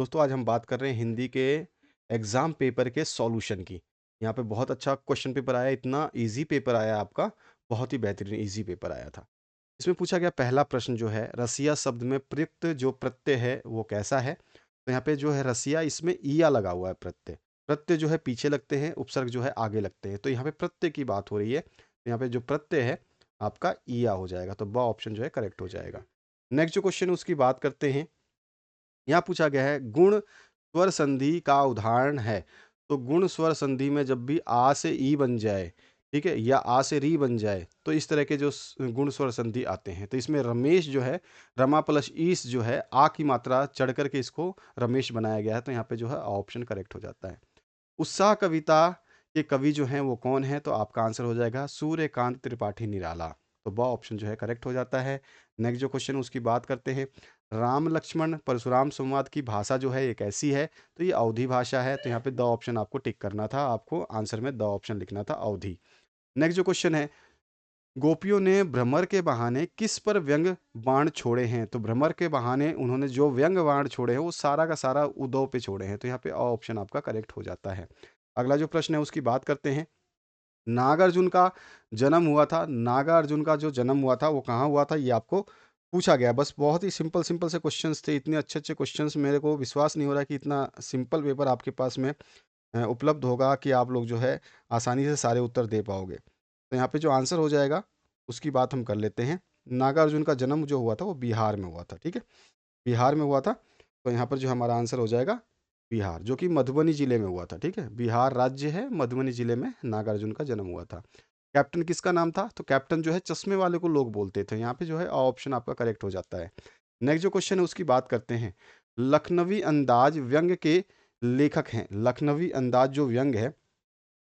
दोस्तों आज हम बात कर रहे हैं हिंदी के एग्ज़ाम पेपर के सॉल्यूशन की। यहाँ पे बहुत अच्छा क्वेश्चन पेपर आया, इतना ईज़ी पेपर आया आपका, बहुत ही बेहतरीन ईज़ी पेपर आया था। इसमें पूछा गया पहला प्रश्न जो है, रसिया शब्द में प्रयुक्त जो प्रत्यय है, वो कैसा है? तो यहाँ पे जो है रसिया इसमें ईया लगा हुआ है प्रत्यय। प्रत्यय जो है पीछे लगते हैं, उपसर्ग जो है आगे लगते हैं। तो यहाँ पे प्रत्यय की बात हो रही है। तो यहाँ पे जो प्रत्यय है, आपका ईया हो जाएगा। तो ब ऑप्शन जो है करेक्ट हो जाएगा। नेक्स्ट जो क्वेश्चन है उसकी बात करते हैं। यहाँ पूछा गया है गुण स्वर संधि का उदाहरण है। तो गुण स्वर संधि में जब भी आ से ई बन जाए, ठीक है, या आ से री बन जाए, तो इस तरह के जो गुण स्वर संधि आते हैं। तो इसमें रमेश जो है, रमा प्लस ईस जो है, आ की मात्रा चढ़ करके इसको रमेश बनाया गया है। तो यहाँ पे जो है ऑप्शन करेक्ट हो जाता है। उत्साह कविता के कवि जो हैं वो कौन है? तो आपका आंसर हो जाएगा सूर्यकांत त्रिपाठी निराला। तो ब ऑप्शन जो है करेक्ट हो जाता है। नेक्स्ट जो क्वेश्चन है उसकी बात करते हैं। राम लक्ष्मण परशुराम संवाद की भाषा जो है ये कैसी है? तो ये अवधी भाषा है। तो यहाँ पे द ऑप्शन आपको टिक करना था, आपको आंसर में द ऑप्शन लिखना था अवधी। नेक्स्ट जो क्वेश्चन है, गोपियों ने भ्रमर के बहाने किस पर व्यंग बाण छोड़े हैं? तो भ्रमर के बहाने उन्होंने जो व्यंग बाण छोड़े हैं वो सारा का सारा उद्धव पे छोड़े हैं। तो यहाँ पे ऑप्शन आपका करेक्ट हो जाता है। अगला जो प्रश्न है उसकी बात करते हैं। नागार्जुन का जन्म हुआ था, नागार्जुन का जो जन्म हुआ था वो कहाँ हुआ था? ये आपको पूछा गया। बस बहुत ही सिंपल सिंपल से क्वेश्चंस थे, इतने अच्छे अच्छे क्वेश्चंस, मेरे को विश्वास नहीं हो रहा कि इतना सिंपल पेपर आपके पास में उपलब्ध होगा कि आप लोग जो है आसानी से सारे उत्तर दे पाओगे। तो यहाँ पे जो आंसर हो जाएगा उसकी बात हम कर लेते हैं। नागार्जुन का जन्म जो हुआ था वो बिहार में हुआ था, ठीक है, बिहार में हुआ था। तो यहाँ पर जो हमारा आंसर हो जाएगा बिहार, जो कि मधुबनी जिले में हुआ था, ठीक है, बिहार राज्य है, मधुबनी जिले में नागार्जुन का जन्म हुआ था। कैप्टन किसका नाम था? तो कैप्टन जो है चश्मे वाले को लोग बोलते थे। यहाँ पे जो है ऑप्शन आपका करेक्ट हो जाता है। नेक्स्ट जो क्वेश्चन है उसकी बात करते हैं। लखनवी अंदाज व्यंग के लेखक हैं। लखनवी अंदाज जो व्यंग है,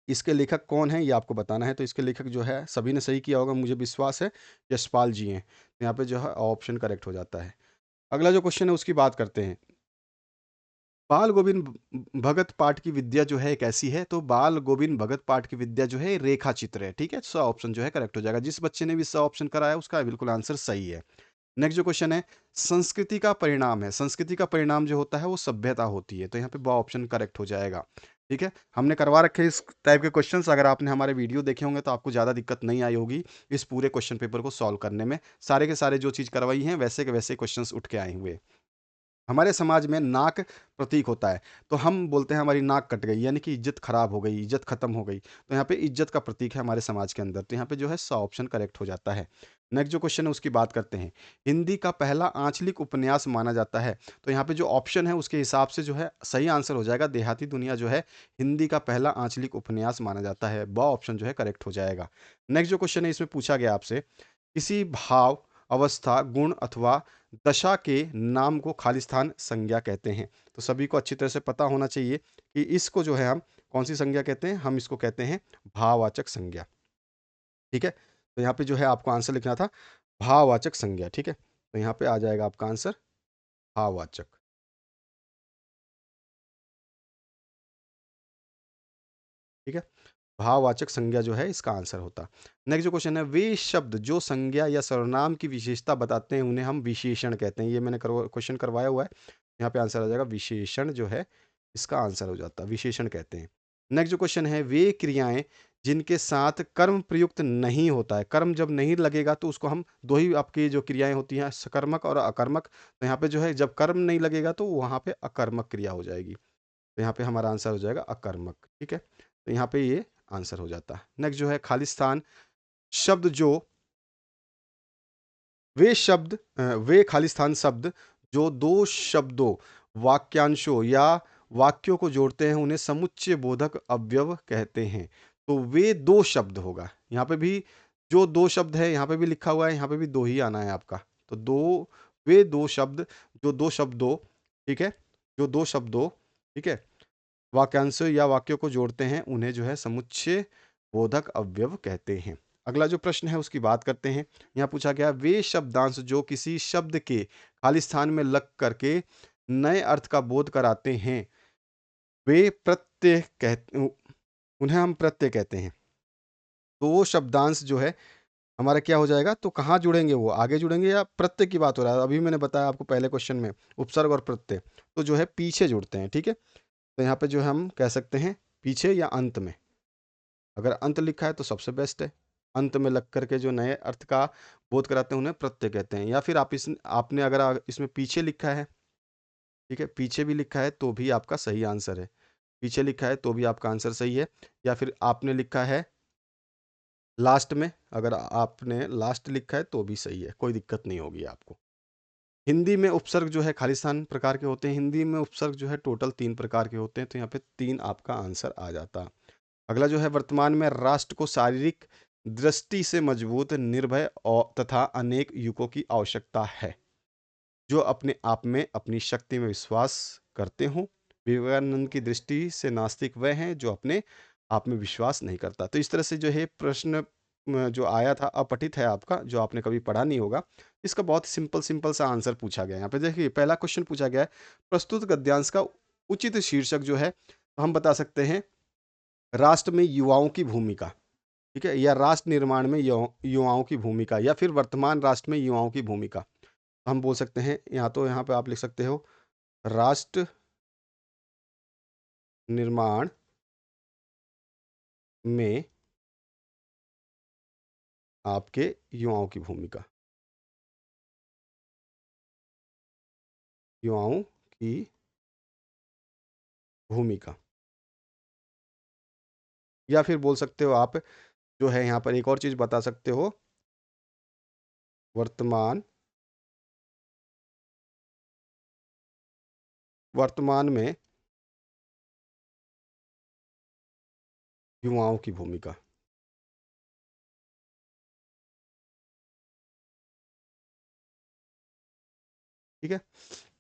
इसके लेखक कौन हैं ये आपको बताना है। तो इसके लेखक जो है, सभी ने सही किया होगा मुझे विश्वास है, यशपाल जी हैं। तो यहाँ पे जो है ऑप्शन करेक्ट हो जाता है। अगला जो क्वेश्चन है उसकी बात करते हैं। बाल गोविंद भगत पाठ की विद्या जो है एक ऐसी है। तो बाल गोविंद भगत पाठ की विद्या जो है रेखा चित्र है, ठीक है। स ऑप्शन जो है करेक्ट हो जाएगा। जिस बच्चे ने भी स ऑप्शन कराया उसका बिल्कुल आंसर सही है। नेक्स्ट जो क्वेश्चन है, संस्कृति का परिणाम है। संस्कृति का परिणाम जो होता है वो सभ्यता होती है। तो यहाँ पे ब ऑप्शन करेक्ट हो जाएगा, ठीक है। हमने करवा रखे हैं इस टाइप के क्वेश्चंस। अगर आपने हमारे वीडियो देखे होंगे तो आपको ज़्यादा दिक्कत नहीं आई होगी इस पूरे क्वेश्चन पेपर को सॉल्व करने में। सारे के सारे जो चीज़ करवाई हैं वैसे के वैसे क्वेश्चंस उठ के आए हुए। हमारे समाज में नाक प्रतीक होता है। तो हम बोलते हैं हमारी नाक कट गई, यानी कि इज्जत खराब हो गई, इज्जत खत्म हो गई। तो यहाँ पे इज्जत का प्रतीक है हमारे समाज के अंदर। तो यहाँ पे जो है सा ऑप्शन करेक्ट हो जाता है। नेक्स्ट जो क्वेश्चन है उसकी बात करते हैं। हिंदी का पहला आंचलिक उपन्यास माना जाता है। तो यहाँ पे जो ऑप्शन है उसके हिसाब से जो है सही आंसर हो जाएगा। देहाती दुनिया जो है हिंदी का पहला आंचलिक उपन्यास माना जाता है। ब ऑप्शन जो है करेक्ट हो जाएगा। नेक्स्ट जो क्वेश्चन है इसमें पूछा गया आपसे, किसी भाव, अवस्था, गुण अथवा दशा के नाम को खालिस्तान संज्ञा कहते हैं। तो सभी को अच्छी तरह से पता होना चाहिए कि इसको जो है हम कौन सी संज्ञा कहते हैं। हम इसको कहते हैं भाववाचक संज्ञा, ठीक है। तो यहाँ पे जो है आपको आंसर लिखना था भाववाचक संज्ञा, ठीक है। तो यहाँ पे आ जाएगा आपका आंसर भाववाचक, ठीक है। भाववाचक संज्ञा जो है इसका आंसर होता। नेक्स्ट जो क्वेश्चन है, वे शब्द जो संज्ञा या सर्वनाम की विशेषता बताते हैं उन्हें हम विशेषण कहते हैं। ये मैंने क्वेश्चन करवाया हुआ है। यहाँ पे आंसर आ जाएगा विशेषण जो है इसका आंसर हो जाता है, विशेषण कहते हैं। नेक्स्ट जो क्वेश्चन है, वे क्रियाएं जिनके साथ कर्म प्रयुक्त नहीं होता है। कर्म जब नहीं लगेगा तो उसको हम दो ही आपकी जो क्रियाएं होती हैं, सकर्मक और अकर्मक। तो यहाँ पे जो है जब कर्म नहीं लगेगा तो वहाँ पे अकर्मक क्रिया हो जाएगी। तो यहाँ पे हमारा आंसर हो जाएगा अकर्मक, ठीक है। तो यहाँ पे ये आंसर हो जाता है। नेक्स्ट जो है खालिस्तान शब्द जो, वे खालिस्तान शब्द जो दो शब्दों, वाक्यांशों या वाक्यों को जोड़ते हैं उन्हें समुच्चय बोधक अवयव कहते हैं। तो वे दो शब्द होगा। यहाँ पे भी जो दो शब्द है यहाँ पे भी लिखा हुआ है, यहाँ पे भी दो ही आना है आपका। तो दो, वे दो शब्द जो दो शब्दों, ठीक है, जो दो शब्दों, ठीक है, वाक्यांशों या वाक्यों को जोड़ते हैं उन्हें जो है समुच्चय बोधक अवयव कहते हैं। अगला जो प्रश्न है उसकी बात करते हैं। यहाँ पूछा गया, वे शब्दांश जो किसी शब्द के खाली स्थान में लग करके नए अर्थ का बोध कराते हैं वे प्रत्यय कहते, उन्हें हम प्रत्यय कहते हैं। तो वो शब्दांश जो है हमारा क्या हो जाएगा? तो कहाँ जुड़ेंगे वो? आगे जुड़ेंगे या प्रत्यय की बात हो रहा है? अभी मैंने बताया आपको पहले क्वेश्चन में, उपसर्ग और प्रत्यय, तो जो है पीछे जुड़ते हैं, ठीक है? तो यहाँ पे जो है हम कह सकते हैं पीछे या अंत में। अगर अंत लिखा है तो सबसे बेस्ट है। अंत में लग करके जो नए अर्थ का बोध कराते हैं उन्हें प्रत्यय कहते हैं। या फिर आप आपने अगर इसमें पीछे लिखा है, ठीक है? पीछे भी लिखा है तो भी आपका सही आंसर है। पीछे लिखा है तो भी आपका आंसर सही है। या फिर आपने लिखा है लास्ट में, अगर आपने लास्ट लिखा है तो भी सही है, कोई दिक्कत नहीं होगी आपको। हिंदी में उपसर्ग जो है खालिस्तान प्रकार के होते हैं। हिंदी में उपसर्ग जो है टोटल 3 प्रकार के होते हैं, तो यहाँ पे 3 आपका आंसर आ जाता। अगला जो है वर्तमान में राष्ट्र को शारीरिक दृष्टि से मजबूत, निर्भय और तथा अनेक युगों की आवश्यकता है, जो अपने आप में अपनी शक्ति में विश्वास करते हों। विवेकानंद की दृष्टि से नास्तिक वह हैं जो अपने आप में विश्वास नहीं करता। तो इस तरह से जो है प्रश्न जो आया था अपठित है आपका, जो आपने कभी पढ़ा नहीं होगा। इसका बहुत सिंपल सिंपल सा आंसर पूछा गया है। यहाँ पे देखिए पहला क्वेश्चन पूछा गया है, प्रस्तुत गद्यांश का उचित शीर्षक जो है, तो हम बता सकते हैं राष्ट्र में युवाओं की भूमिका, ठीक है? या राष्ट्र निर्माण में युवाओं की भूमिका, या फिर वर्तमान राष्ट्र में युवाओं की भूमिका। हम बोल सकते हैं, या तो यहाँ पे आप लिख सकते हो राष्ट्र निर्माण में आपके युवाओं की भूमिका, युवाओं की भूमिका। या फिर बोल सकते हो आप, जो है यहाँ पर एक और चीज बता सकते हो, वर्तमान वर्तमान में युवाओं की भूमिका, ठीक है?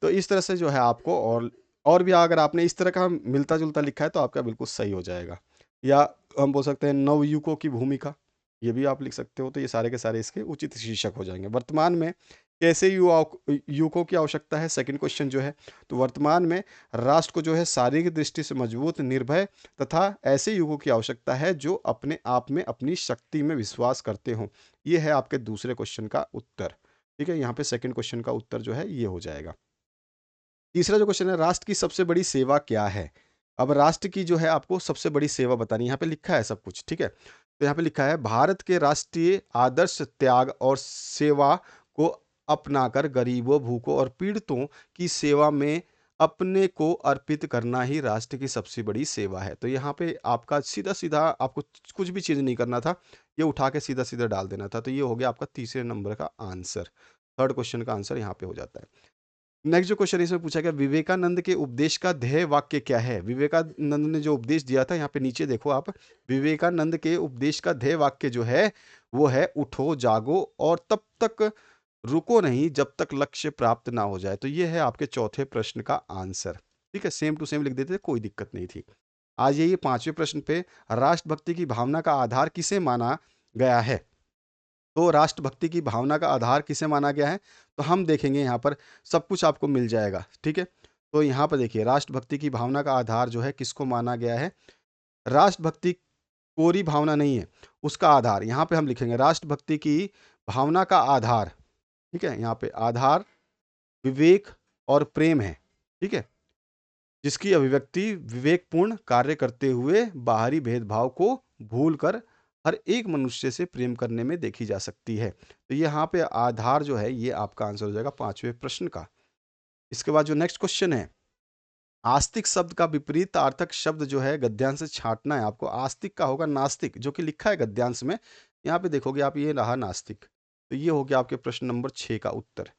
तो इस तरह से जो है आपको, और भी अगर आपने इस तरह का मिलता जुलता लिखा है तो आपका बिल्कुल सही हो जाएगा। या हम बोल सकते हैं नवयुवकों की भूमिका, ये भी आप लिख सकते हो। तो ये सारे के सारे इसके उचित शीर्षक हो जाएंगे। वर्तमान में कैसे युवकों की आवश्यकता है, सेकंड क्वेश्चन जो है, तो वर्तमान में राष्ट्र को जो है शारीरिक दृष्टि से मजबूत, निर्भय तथा ऐसे युवकों की आवश्यकता है जो अपने आप में अपनी शक्ति में विश्वास करते हों। ये है आपके दूसरे क्वेश्चन का उत्तर, ठीक है? यहाँ पे सेकंड क्वेश्चन का उत्तर जो है ये हो जाएगा। तीसरा जो क्वेश्चन है, राष्ट्र की सबसे बड़ी सेवा क्या है? अब राष्ट्र की जो है आपको सबसे बड़ी सेवा बतानी है। यहाँ पे लिखा है सब कुछ, ठीक है? तो यहाँ पे लिखा है भारत के राष्ट्रीय आदर्श त्याग और सेवा को अपनाकर गरीबों, भूखों और पीड़ितों की सेवा में अपने को अर्पित करना ही राष्ट्र की सबसे बड़ी सेवा है। तो यहाँ पे आपका सीधा-सीधा आपको कुछ भी चीज़ नहीं करना था, ये उठा के सीधा-सीधा डाल देना था। तो ये हो गया आपका तीसरे नंबर का आंसर। थर्ड क्वेश्चन का आंसर यहाँ पे हो जाता है। नेक्स्ट जो क्वेश्चन इसमें पूछा गया, विवेकानंद के उपदेश का ध्येय वाक्य क्या है? विवेकानंद ने जो उपदेश दिया था, यहाँ पे नीचे देखो आप, विवेकानंद के उपदेश का ध्येय वाक्य जो है वो है उठो जागो और तब तक रुको नहीं जब तक लक्ष्य प्राप्त ना हो जाए। तो ये है आपके चौथे प्रश्न का आंसर, ठीक है? सेम टू सेम लिख देते थे, कोई दिक्कत नहीं थी। आज ये पांचवें प्रश्न पे, राष्ट्रभक्ति की भावना का आधार किसे माना गया है? तो राष्ट्रभक्ति की भावना का आधार किसे माना गया है? तो हम देखेंगे यहाँ पर सब कुछ आपको मिल जाएगा, ठीक है? तो यहाँ पर देखिए राष्ट्रभक्ति की भावना का आधार जो है किसको माना गया है? राष्ट्रभक्ति कोरी भावना नहीं है, उसका आधार यहाँ पे हम लिखेंगे राष्ट्रभक्ति की भावना का आधार, ठीक है? यहाँ पे आधार विवेक और प्रेम है, ठीक है? जिसकी अभिव्यक्ति विवेकपूर्ण कार्य करते हुए बाहरी भेदभाव को भूलकर हर एक मनुष्य से प्रेम करने में देखी जा सकती है। तो यहाँ पे आधार जो है ये आपका आंसर हो जाएगा पांचवें प्रश्न का। इसके बाद जो नेक्स्ट क्वेश्चन है, आस्तिक शब्द का विपरीत अर्थक शब्द जो है गद्यांश से छांटना है आपको। आस्तिक का होगा नास्तिक, जो कि लिखा है गद्यांश में। यहाँ पे देखोगे आप, ये रहा नास्तिक। तो ये हो गया आपके प्रश्न नंबर 6 का उत्तर।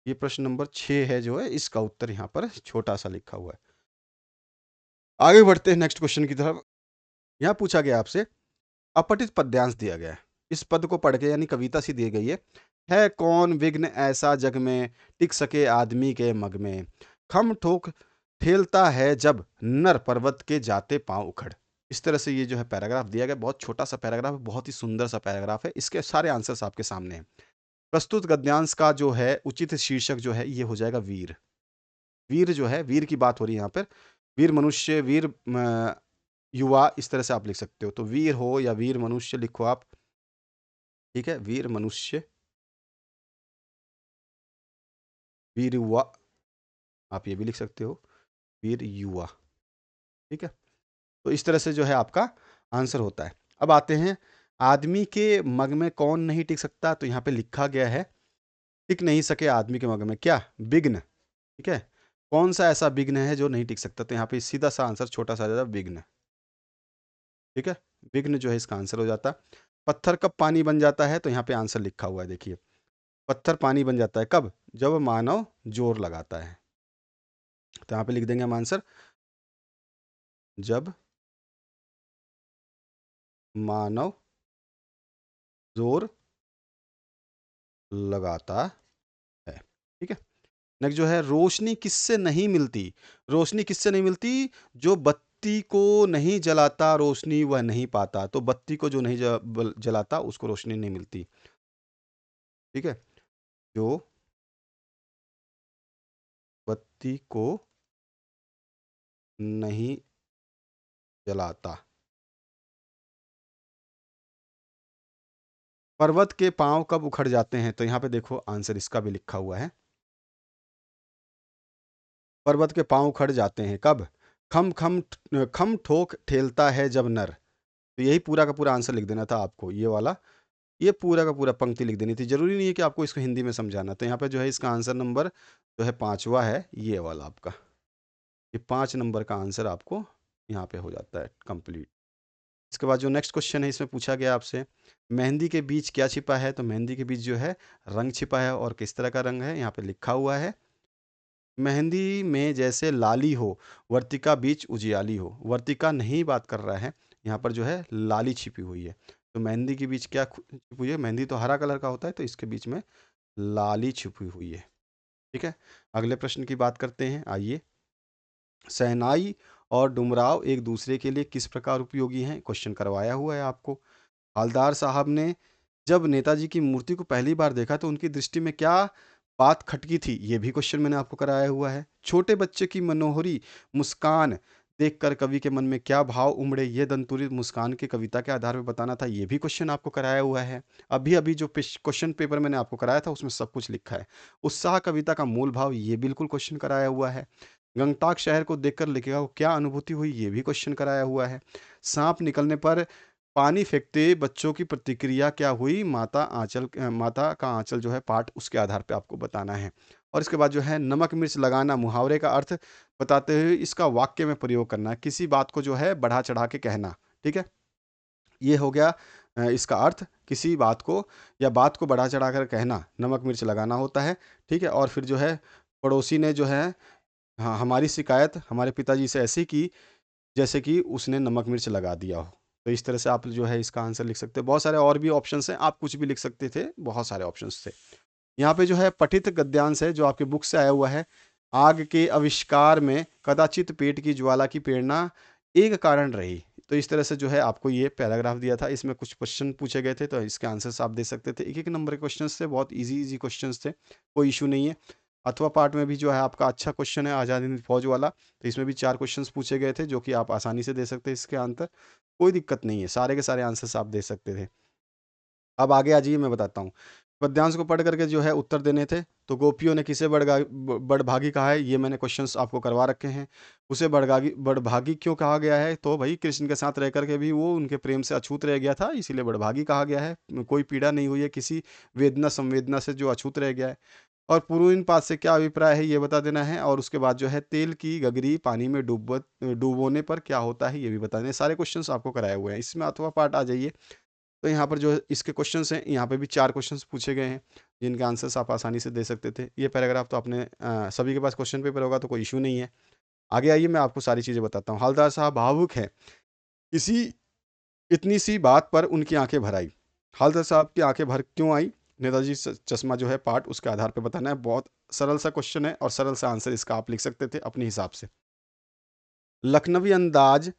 ये प्रश्न नंबर 6 है जो है, इसका उत्तर यहाँ पर छोटा सा लिखा हुआ है। आगे बढ़ते हैं नेक्स्ट क्वेश्चन की तरफ। यहाँ पूछा गया आपसे, अपठित पद्यांश दिया गया है। इस पद को पढ़ के, यानी कविता सी दी गई है कौन विघ्न ऐसा जग में, टिक सके आदमी के मग में, खम ठोक ठेलता है जब नर पर्वत के जाते पांव उखड़। इस तरह से ये जो है पैराग्राफ दिया गया, बहुत छोटा सा पैराग्राफ है, बहुत ही सुंदर सा पैराग्राफ है। इसके सारे आंसर्स आपके सामने हैं। प्रस्तुत गद्यांश का जो है उचित शीर्षक जो है ये हो जाएगा वीर। वीर जो है, वीर की बात हो रही है यहाँ पर। वीर मनुष्य, वीर युवा, इस तरह से आप लिख सकते हो। तो वीर हो या वीर मनुष्य लिखो आप। ठीक है, वीर मनुष्य, वीर युवा, आप ये भी लिख सकते हो, वीर युवा। ठीक है, तो इस तरह से जो है आपका आंसर होता है। अब आते हैं, आदमी के मग में कौन नहीं टिक सकता, तो यहाँ पे लिखा गया है, टिक नहीं सके आदमी के मग में क्या, विघ्न। ठीक है, कौन सा ऐसा विघ्न है जो नहीं टिक सकता, तो यहाँ पे सीधा सा आंसर छोटा सा आ जाता है, विघ्न। ठीक है, विघ्न जो है इसका आंसर हो जाता है। पत्थर कब पानी बन जाता है, तो यहाँ पे आंसर लिखा हुआ है, देखिए, पत्थर पानी बन जाता है कब, जब मानव जोर लगाता है। तो यहाँ पे लिख देंगे हम आंसर, जब मानव जोर लगाता है। ठीक है, नेक्स्ट जो है, रोशनी किससे नहीं मिलती, रोशनी किससे नहीं मिलती, जो बत्ती को नहीं जलाता रोशनी वह नहीं पाता, तो बत्ती को जो नहीं जलाता उसको रोशनी नहीं मिलती। ठीक है, जो बत्ती को नहीं जलाता। पर्वत के पांव कब उखड़ जाते हैं, तो यहाँ पे देखो आंसर इसका भी लिखा हुआ है, पर्वत के पांव उखड़ जाते हैं कब, खम खम खम ठोक ठेलता है जब नर। तो यही पूरा का पूरा आंसर लिख देना था आपको, ये वाला, ये पूरा का पूरा पंक्ति लिख देनी थी, जरूरी नहीं है कि आपको इसको हिंदी में समझाना। तो यहाँ पे जो है इसका आंसर नंबर जो है पांचवा है, ये वाला आपका, ये 5 नंबर का आंसर आपको यहाँ पे हो जाता है कंप्लीट। इसके बाद जो नेक्स्ट क्वेश्चन है, इसमें पूछा गया आपसे, मेहंदी के बीच क्या छिपा है, तो मेहंदी के बीच जो है रंग छिपा है, और किस तरह का रंग है, यहाँ पे लिखा हुआ है, मेहंदी में जैसे लाली हो, वर्तिका बीच उजियाली हो। वर्तिका नहीं बात कर रहा है, यहाँ पर जो है लाली छिपी हुई है। तो मेहंदी के बीच क्या छिपी हुई है, मेहंदी तो हरा कलर का होता है, तो इसके बीच में लाली छिपी हुई है। ठीक है, अगले प्रश्न की बात करते हैं, आइए। शहनाई और डुमराव एक दूसरे के लिए किस प्रकार उपयोगी हैं, क्वेश्चन करवाया हुआ है आपको। हवलदार साहब ने जब नेताजी की मूर्ति को पहली बार देखा तो उनकी दृष्टि में क्या बात खटकी थी, ये भी क्वेश्चन मैंने आपको कराया हुआ है। छोटे बच्चे की मनोहरी मुस्कान देखकर कवि के मन में क्या भाव उमड़े, ये दंतुरित मुस्कान की कविता के आधार पर बताना था, ये भी क्वेश्चन आपको कराया हुआ है। अभी अभी जो क्वेश्चन पेपर मैंने आपको कराया था उसमें सब कुछ लिखा है। उत्साह कविता का मूल भाव, ये बिल्कुल क्वेश्चन कराया हुआ है। गंगटाक शहर को देखकर लेखिका को क्या अनुभूति हुई, ये भी क्वेश्चन कराया हुआ है। सांप निकलने पर पानी फेंकते बच्चों की प्रतिक्रिया क्या हुई, माता का आंचल जो है पाठ, उसके आधार पे आपको बताना है। और इसके बाद जो है नमक मिर्च लगाना, मुहावरे का अर्थ बताते हुए इसका वाक्य में प्रयोग करना है, किसी बात को जो है बढ़ा चढ़ा के कहना। ठीक है, ये हो गया इसका अर्थ, किसी बात को या बात को बढ़ा चढ़ा कर कहना, नमक मिर्च लगाना होता है। ठीक है, और फिर जो है पड़ोसी ने जो है, हाँ, हमारी शिकायत हमारे पिताजी से ऐसी की जैसे कि उसने नमक मिर्च लगा दिया हो। तो इस तरह से आप जो है इसका आंसर लिख सकते हैं। बहुत सारे और भी ऑप्शंस हैं, आप कुछ भी लिख सकते थे, बहुत सारे ऑप्शंस थे। यहाँ पे जो है पठित गद्यांश है जो आपके बुक से आया हुआ है। आग के आविष्कार में कदाचित पेट की ज्वाला की प्रेरणा एक कारण रही। तो इस तरह से जो है आपको ये पैराग्राफ दिया था, इसमें कुछ क्वेश्चन पूछे गए थे, तो इसके आंसर्स आप दे सकते थे। एक एक नंबर के क्वेश्चन थे, बहुत इजी इजी क्वेश्चन थे, कोई इशू नहीं है। अथवा पार्ट में भी जो है आपका अच्छा क्वेश्चन है, आज़ाद हिंद फौज वाला, तो इसमें भी 4 क्वेश्चन पूछे गए थे जो कि आप आसानी से दे सकते हैं इसके आंसर, कोई दिक्कत नहीं है, सारे के सारे आंसर्स आप दे सकते थे। अब आगे आ जाइए, मैं बताता हूँ। पद्यांश को पढ़ करके जो है उत्तर देने थे। तो गोपियों ने किसे बड़भागी कहा है, ये मैंने क्वेश्चंस आपको करवा रखे हैं। उसे बड़भागी क्यों कहा गया है, तो भाई कृष्ण के साथ रह करके भी वो उनके प्रेम से अछूत रह गया था, इसीलिए बड़भागी कहा गया है। कोई पीड़ा नहीं हुई है, किसी वेदना संवेदना से जो अछूत रह गया है। और पुरुइन पात से क्या अभिप्राय है, ये बता देना है। और उसके बाद जो है तेल की गगरी पानी में डुबोने पर क्या होता है, ये भी बता देना। सारे क्वेश्चंस आपको कराए हुए हैं। इसमें अथवा पार्ट आ जाइए, तो यहाँ पर जो है इसके क्वेश्चंस हैं, यहाँ पे भी 4 क्वेश्चंस पूछे गए हैं जिनके आंसर्स आप आसानी से दे सकते थे। ये पैराग्राफ तो आपने सभी के पास क्वेश्चन पेपर होगा, तो कोई इशू नहीं है। आगे आइए, मैं आपको सारी चीज़ें बताता हूँ। हवलदार साहब भावुक हैं, इसी इतनी सी बात पर उनकी आंखें भर आई। हवलदार साहब की आंखें भर क्यों आई, नेताजी चश्मा जो है पार्ट, उसके आधार पर बताना है। बहुत सरल सा क्वेश्चन है और सरल सा आंसर इसका आप लिख सकते थे अपने हिसाब से। लखनवी अंदाज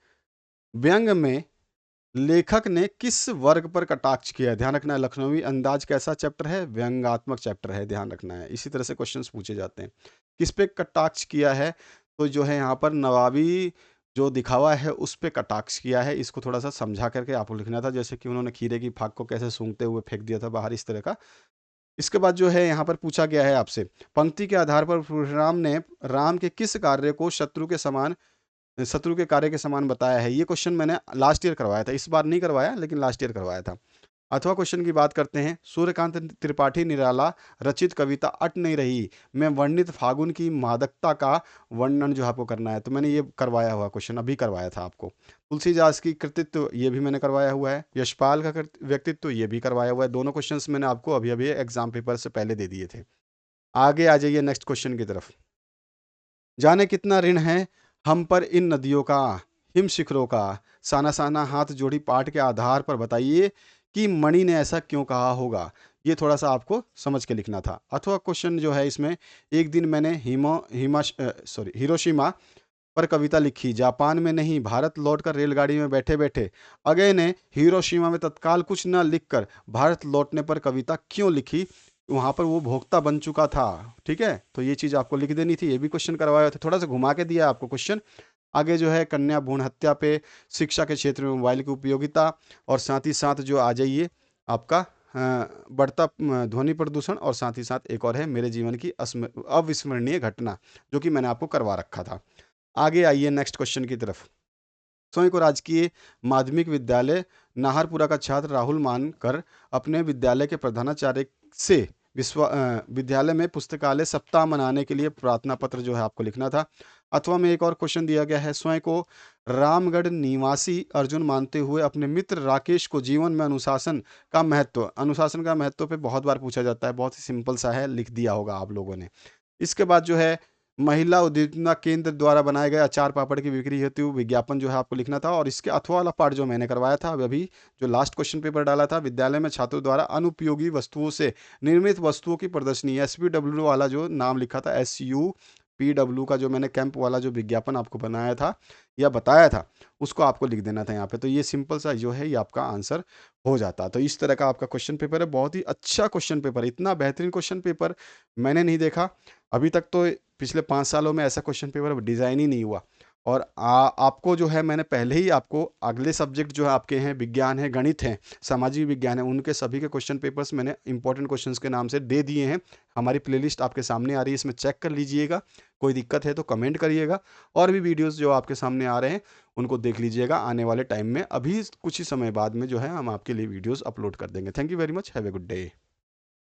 व्यंग में लेखक ने किस वर्ग पर कटाक्ष किया है, ध्यान रखना है। लखनवी अंदाज कैसा चैप्टर है, व्यंग्यात्मक चैप्टर है, ध्यान रखना है। इसी तरह से क्वेश्चंस पूछे जाते हैं। किस पे कटाक्ष किया है, तो जो है यहाँ पर नवाबी जो दिखावा है उस पे कटाक्ष किया है, इसको थोड़ा-सा समझा करके आपको लिखना था। जैसे कि उन्होंने खीरे की फाक को कैसे सूंघते हुए फेंक दिया था बाहर, इस तरह का। इसके बाद जो है यहाँ पर पूछा गया है आपसे, पंक्ति के आधार पर परशुराम ने राम के किस कार्य को शत्रु के कार्य के समान बताया है? ये क्वेश्चन मैंने लास्ट ईयर करवाया था, इस बार नहीं करवाया लेकिन लास्ट ईयर करवाया था। अथवा क्वेश्चन की बात करते हैं, सूर्यकांत त्रिपाठी निराला रचित कविता अट नहीं रही में वर्णित फागुन की मादकता का वर्णन जो आपको करना है, तो मैंने ये करवाया हुआ क्वेश्चन अभी करवाया था आपको। तुलसीदास की कृतित्व ये भी मैंने करवाया हुआ है, यशपाल का व्यक्तित्व ये भी करवाया हुआ है। दोनों क्वेश्चंस मैंने आपको अभी अभी एग्जाम पेपर से पहले दे दिए थे। आगे आ जाइए नेक्स्ट क्वेश्चन की तरफ। जाने कितना ऋण है हम पर इन नदियों का, हिम शिखरों का, साना साना हाथ जोड़ी पाठ के आधार पर बताइए कि मणि ने ऐसा क्यों कहा होगा। ये थोड़ा सा आपको समझ के लिखना था। अथवा क्वेश्चन जो है इसमें, एक दिन मैंने हिरोशिमा पर कविता लिखी, जापान में नहीं भारत लौटकर रेलगाड़ी में बैठे बैठे। अगले ने हिरोशिमा में तत्काल कुछ न लिखकर भारत लौटने पर कविता क्यों लिखी, वहां पर वो भोक्ता बन चुका था। ठीक है, तो ये चीज आपको लिख देनी थी। ये भी क्वेश्चन करवाया था, थोड़ा सा घुमा के दिया आपको क्वेश्चन। आगे जो है कन्या भ्रूण हत्या पे, शिक्षा के क्षेत्र में मोबाइल की उपयोगिता, और साथ ही साथ जो आ जाइए आपका बढ़ता ध्वनि प्रदूषण, और साथ ही साथ एक और है मेरे जीवन की अविस्मरणीय घटना, जो कि मैंने आपको करवा रखा था। आगे आइए नेक्स्ट क्वेश्चन की तरफ। स्वयं को राजकीय माध्यमिक विद्यालय नाहरपुरा का छात्र राहुल मानकर अपने विद्यालय के प्रधानाचार्य से विद्यालय में पुस्तकालय सप्ताह मनाने के लिए प्रार्थना पत्र जो है आपको लिखना था। अथवा में एक और क्वेश्चन दिया गया है, स्वयं को रामगढ़ निवासी अर्जुन मानते हुए अपने मित्र राकेश को जीवन में अनुशासन का महत्व पे बहुत बार पूछा जाता है। बहुत ही सिंपल सा है, लिख दिया होगा आप लोगों ने। इसके बाद जो है महिला उद्यमिता केंद्र द्वारा बनाए गए अचार पापड़ की बिक्री हेतु विज्ञापन जो है आपको लिखना था। और इसके अथवा वाला पार्ट जो मैंने करवाया था अभी जो लास्ट क्वेश्चन पेपर डाला था, विद्यालय में छात्रों द्वारा अनुपयोगी वस्तुओं से निर्मित वस्तुओं की प्रदर्शनी, SPW वाला जो नाम लिखा था, SUPW का जो मैंने कैंप वाला जो विज्ञापन आपको बनाया था या बताया था, उसको आपको लिख देना था यहाँ पे। तो ये सिंपल सा जो है ये आपका आंसर हो जाता। तो इस तरह का आपका क्वेश्चन पेपर है, बहुत ही अच्छा क्वेश्चन पेपर, इतना बेहतरीन क्वेश्चन पेपर मैंने नहीं देखा अभी तक। तो पिछले 5 सालों में ऐसा क्वेश्चन पेपर डिज़ाइन ही नहीं हुआ। और आपको जो है मैंने पहले ही आपको अगले सब्जेक्ट जो है आपके हैं, विज्ञान है, गणित है, सामाजिक विज्ञान है, उनके सभी के क्वेश्चन पेपर्स मैंने इंपॉर्टेंट क्वेश्चंस के नाम से दे दिए हैं। हमारी प्लेलिस्ट आपके सामने आ रही है, इसमें चेक कर लीजिएगा। कोई दिक्कत है तो कमेंट करिएगा। और भी वीडियोस जो आपके सामने आ रहे हैं उनको देख लीजिएगा आने वाले टाइम में। अभी कुछ ही समय बाद में जो है हम आपके लिए वीडियोस अपलोड कर देंगे। Thank you very much, have a good day.